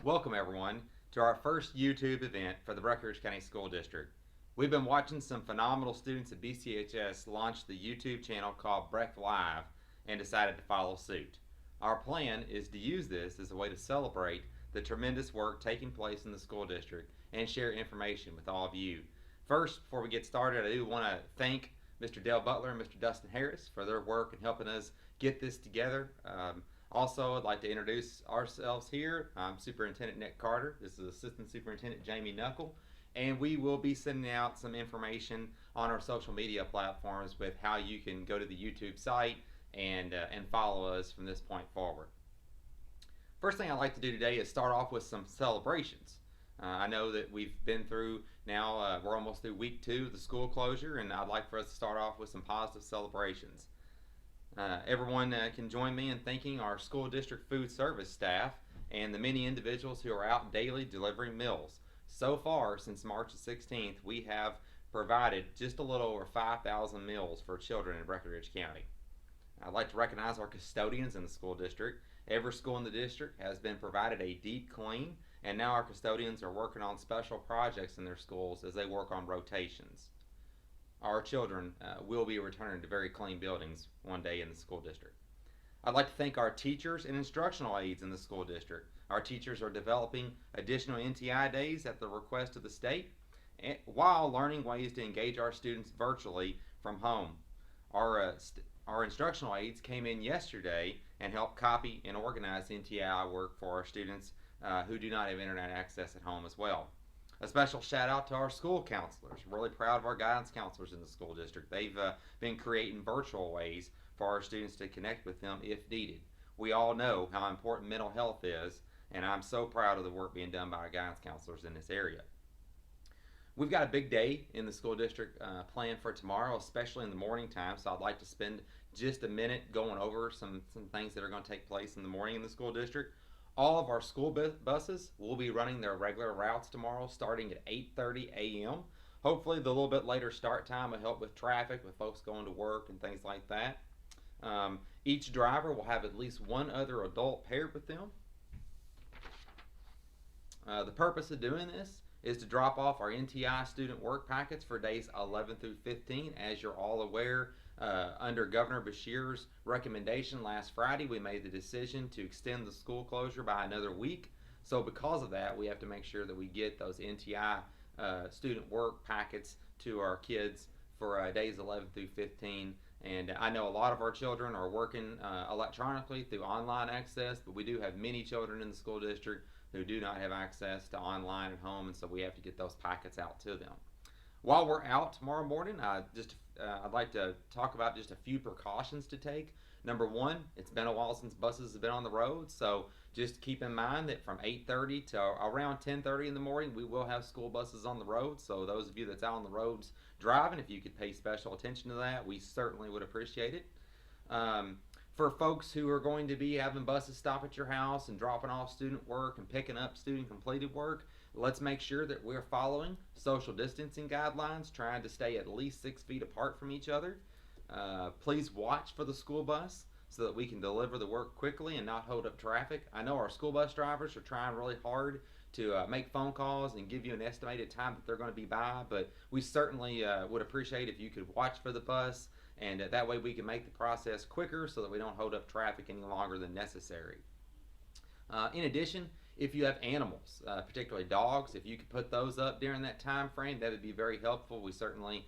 Welcome, everyone, to our first YouTube event for the Breckinridge County School District. We've been watching some phenomenal students at BCHS launch the YouTube channel called Breck Live and decided to follow suit. Our plan is to use this as a way to celebrate the tremendous work taking place in the school district and share information with all of you. First, before we get started, I do want to thank Mr. Dale Butler and Mr. Dustin Harris for their work in helping us get this together. Also, I'd like to introduce ourselves here. I'm Superintendent Nick Carter. This is Assistant Superintendent Jamie Knuckle. And we will be sending out some information on our social media platforms with how you can go to the YouTube site and follow us from this point forward. First thing I'd like to do today is start off with some celebrations. I know that we've been through now, we're almost through week 2 of the school closure, and I'd like for us to start off with some positive celebrations. Everyone can join me in thanking our school district food service staff and the many individuals who are out daily delivering meals. So far, since March 16th, we have provided just a little over 5,000 meals for children in Breckinridge County. I'd like to recognize our custodians in the school district. Every school in the district has been provided a deep clean, and now our custodians are working on special projects in their schools as they work on rotations. Our children will be returning to very clean buildings one day in the school district. I'd like to thank our teachers and instructional aides in the school district. Our teachers are developing additional NTI days at the request of the state while learning ways to engage our students virtually from home. Our instructional aides came in yesterday and helped copy and organize NTI work for our students who do not have internet access at home as well. A special shout out to our school counselors. I'm really proud of our guidance counselors in the school district. They've been creating virtual ways for our students to connect with them if needed. We all know how important mental health is, and I'm so proud of the work being done by our guidance counselors in this area. We've got a big day in the school district planned for tomorrow, especially in the morning time, so I'd like to spend just a minute going over some things that are going to take place in the morning in the school district. All of our school buses will be running their regular routes tomorrow starting at 8:30 a.m. Hopefully the little bit later start time will help with traffic, with folks going to work and things like that. Each driver will have at least one other adult paired with them. The purpose of doing this is to drop off our NTI student work packets for days 11 through 15. As you're all aware, under Governor Beshear's recommendation last Friday, we made the decision to extend the school closure by another week. So because of that, we have to make sure that we get those NTI student work packets to our kids for days 11 through 15. And I know a lot of our children are working electronically through online access, but we do have many children in the school district who do not have access to online at home, and so we have to get those packets out to them. While we're out tomorrow morning, I'd like to talk about just a few precautions to take. Number one, it's been a while since buses have been on the road, so just keep in mind that from 8:30 to around 10:30 in the morning, we will have school buses on the road. So those of you that's out on the roads driving, if you could pay special attention to that, we certainly would appreciate it. For folks who are going to be having buses stop at your house and dropping off student work and picking up student completed work, let's make sure that we're following social distancing guidelines, trying to stay at least 6 feet apart from each other. Please watch for the school bus so that we can deliver the work quickly and not hold up traffic. I know our school bus drivers are trying really hard to make phone calls and give you an estimated time that they're going to be by, but we certainly would appreciate if you could watch for the bus, and that way we can make the process quicker so that we don't hold up traffic any longer than necessary. In addition, if you have animals, particularly dogs, if you could put those up during that time frame, that would be very helpful. We certainly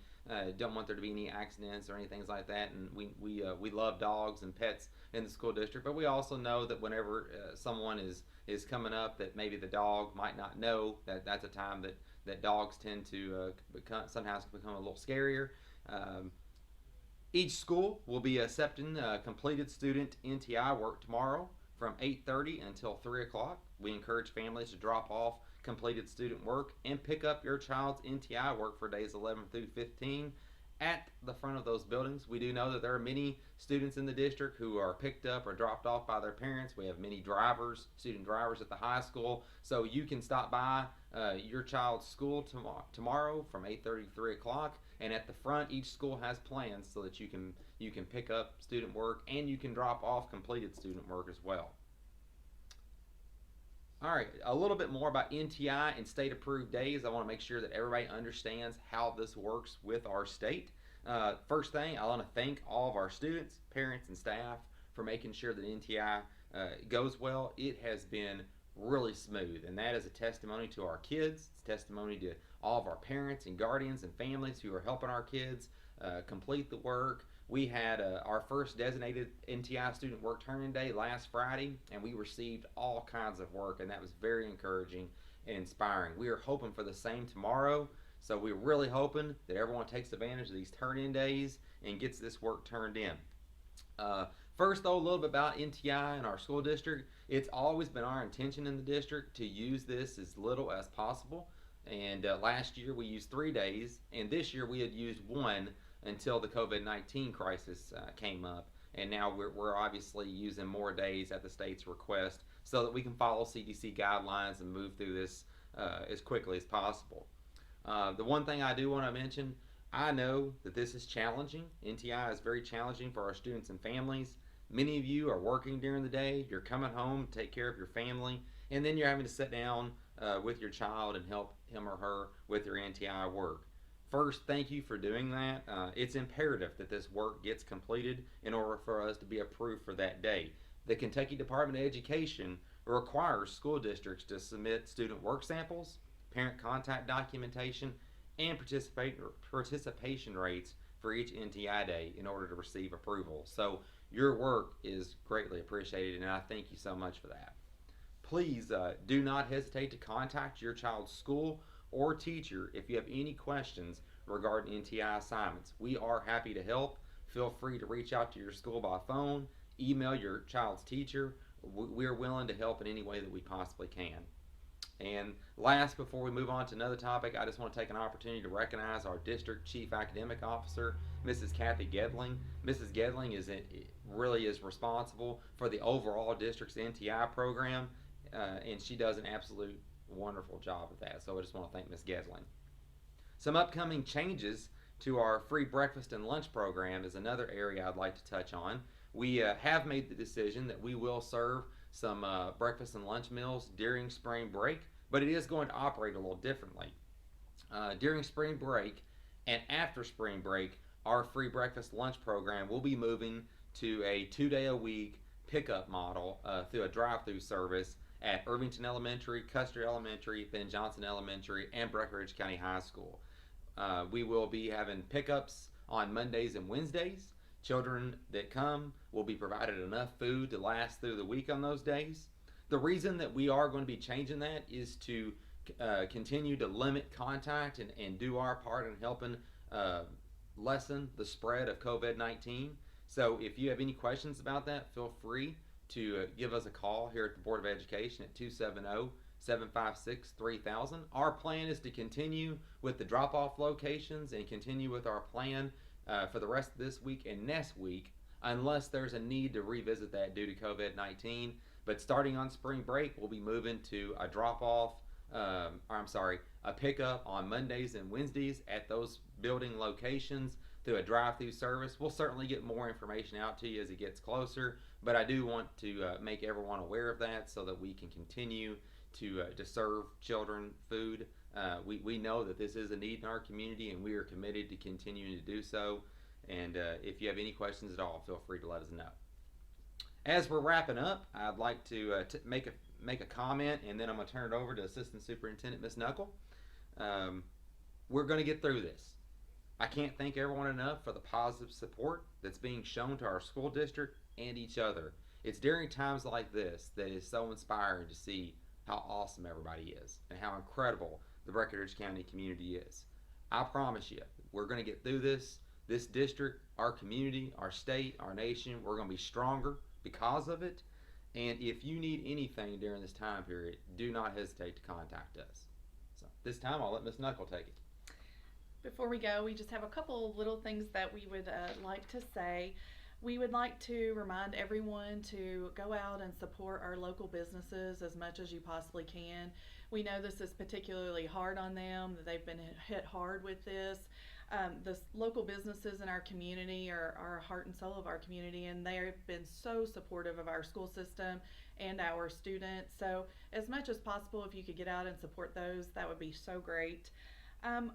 don't want there to be any accidents or anything like that, and we love dogs and pets in the school district, but we also know that whenever someone is coming up, that maybe the dog might not know that that's a time that dogs tend to sometimes become a little scarier. Each school will be accepting completed student NTI work tomorrow from 8:30 until 3 o'clock. We encourage families to drop off completed student work and pick up your child's NTI work for days 11 through 15 at the front of those buildings. We do know that there are many students in the district who are picked up or dropped off by their parents. We have many student drivers at the high school, so you can stop by your child's school tomorrow from 8:30 to 3 o'clock, and at the front each school has plans so that you can pick up student work and you can drop off completed student work as well. All right, a little bit more about NTI and state approved days. I want to make sure that everybody understands how this works with our state. First thing, I want to thank all of our students, parents, and staff for making sure that NTI goes well. It has been really smooth, and that is a testimony to our kids. It's testimony to all of our parents and guardians and families who are helping our kids complete the work. We had our first designated NTI student work turn-in day last Friday, and we received all kinds of work, and that was very encouraging and inspiring. We are hoping for the same tomorrow, so we're really hoping that everyone takes advantage of these turn-in days and gets this work turned in. First, though, a little bit about NTI and our school district. It's always been our intention in the district to use this as little as possible. And last year we used 3 days, and this year we had used one until the COVID-19 crisis came up. And now we're obviously using more days at the state's request so that we can follow CDC guidelines and move through this as quickly as possible. The one thing I do want to mention, I know that this is challenging. NTI is very challenging for our students and families. Many of you are working during the day, you're coming home to take care of your family, and then you're having to sit down with your child and help him or her with your NTI work. First, thank you for doing that. It's imperative that this work gets completed in order for us to be approved for that day. The Kentucky Department of Education requires school districts to submit student work samples, parent contact documentation, and participation rates for each NTI day in order to receive approval. So your work is greatly appreciated, and I thank you so much for that. Please do not hesitate to contact your child's school or teacher if you have any questions regarding NTI assignments. We are happy to help. Feel free to reach out to your school by phone, email your child's teacher. We're willing to help in any way that we possibly can. And last, before we move on to another topic, I just want to take an opportunity to recognize our district chief academic officer, Mrs. Kathy Gedling. Mrs. Gedling really is responsible for the overall district's NTI program, and she does an absolute wonderful job of that. So I just want to thank Ms. Gedling. Some upcoming changes to our free breakfast and lunch program is another area I'd like to touch on. We have made the decision that we will serve some breakfast and lunch meals during spring break, but it is going to operate a little differently. During spring break and after spring break, our free breakfast lunch program will be moving to a 2-day-a-week pickup model through a drive-through service at Irvington Elementary, Custer Elementary, Ben Johnson Elementary, and Breckinridge County High School. We will be having pickups on Mondays and Wednesdays. Children that come will be provided enough food to last through the week on those days. The reason that we are going to be changing that is to continue to limit contact and do our part in helping lessen the spread of COVID-19. So if you have any questions about that, feel free to give us a call here at the Board of Education at 270-756-3000. Our plan is to continue with the drop-off locations and continue with our plan for the rest of this week and next week, unless there's a need to revisit that due to COVID-19. But starting on spring break, we'll be moving to a a pickup on Mondays and Wednesdays at those building locations through a drive-through service. We'll certainly get more information out to you as it gets closer, but I do want to make everyone aware of that so that we can continue to serve children food. We know that this is a need in our community, and we are committed to continuing to do so. And if you have any questions at all, feel free to let us know. As we're wrapping up, I'd like to make a comment, and then I'm going to turn it over to Assistant Superintendent Ms. Knuckle. We're going to get through this. I can't thank everyone enough for the positive support that's being shown to our school district and each other. It's during times like this that is so inspiring to see how awesome everybody is and how incredible the Breckinridge County community is. I promise you, we're going to get through this. This district, our community, our state, our nation, we're going to be stronger because of it. And if you need anything during this time period, do not hesitate to contact us. So this time I'll let Ms. Knuckle take it. Before we go, we just have a couple little things that we would like to say. We would like to remind everyone to go out and support our local businesses as much as you possibly can. We know this is particularly hard on them, that they've been hit hard with this. The local businesses in our community are heart and soul of our community, and they have been so supportive of our school system and our students. So, as much as possible, if you could get out and support those, that would be so great.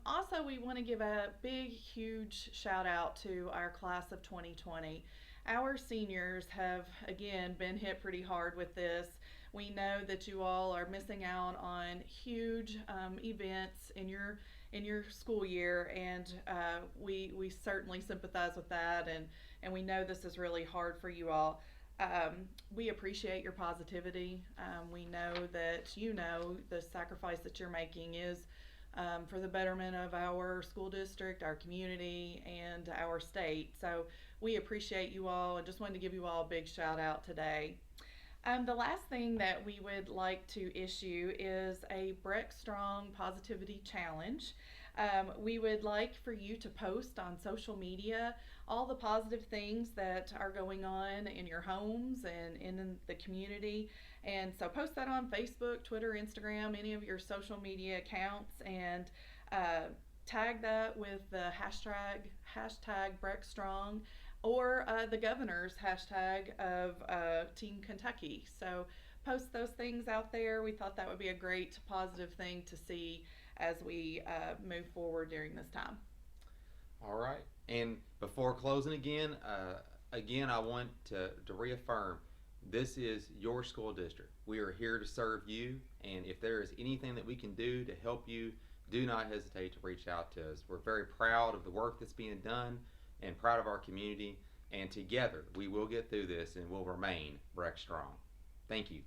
Also, we want to give a big, huge shout out to our class of 2020. Our seniors have, again, been hit pretty hard with this. We know that you all are missing out on huge events in your school year, and we certainly sympathize with that, and we know this is really hard for you all. We appreciate your positivity. We know that you know the sacrifice that you're making is for the betterment of our school district, our community, and our state. So we appreciate you all and just wanted to give you all a big shout out today. The last thing that we would like to issue is a Breck Strong Positivity Challenge. We would like for you to post on social media all the positive things that are going on in your homes and in the community. And so post that on Facebook, Twitter, Instagram, any of your social media accounts, and tag that with the hashtag Breck Strong, or the governor's hashtag of Team Kentucky. So post those things out there. We thought that would be a great positive thing to see as we move forward during this time. All right. And before closing again, I want to reaffirm this is your school district. We are here to serve you, and if there is anything that we can do to help you, do not hesitate to reach out to us. We're very proud of the work that's being done and proud of our community, and together we will get through this and will remain Breck Strong. Thank you.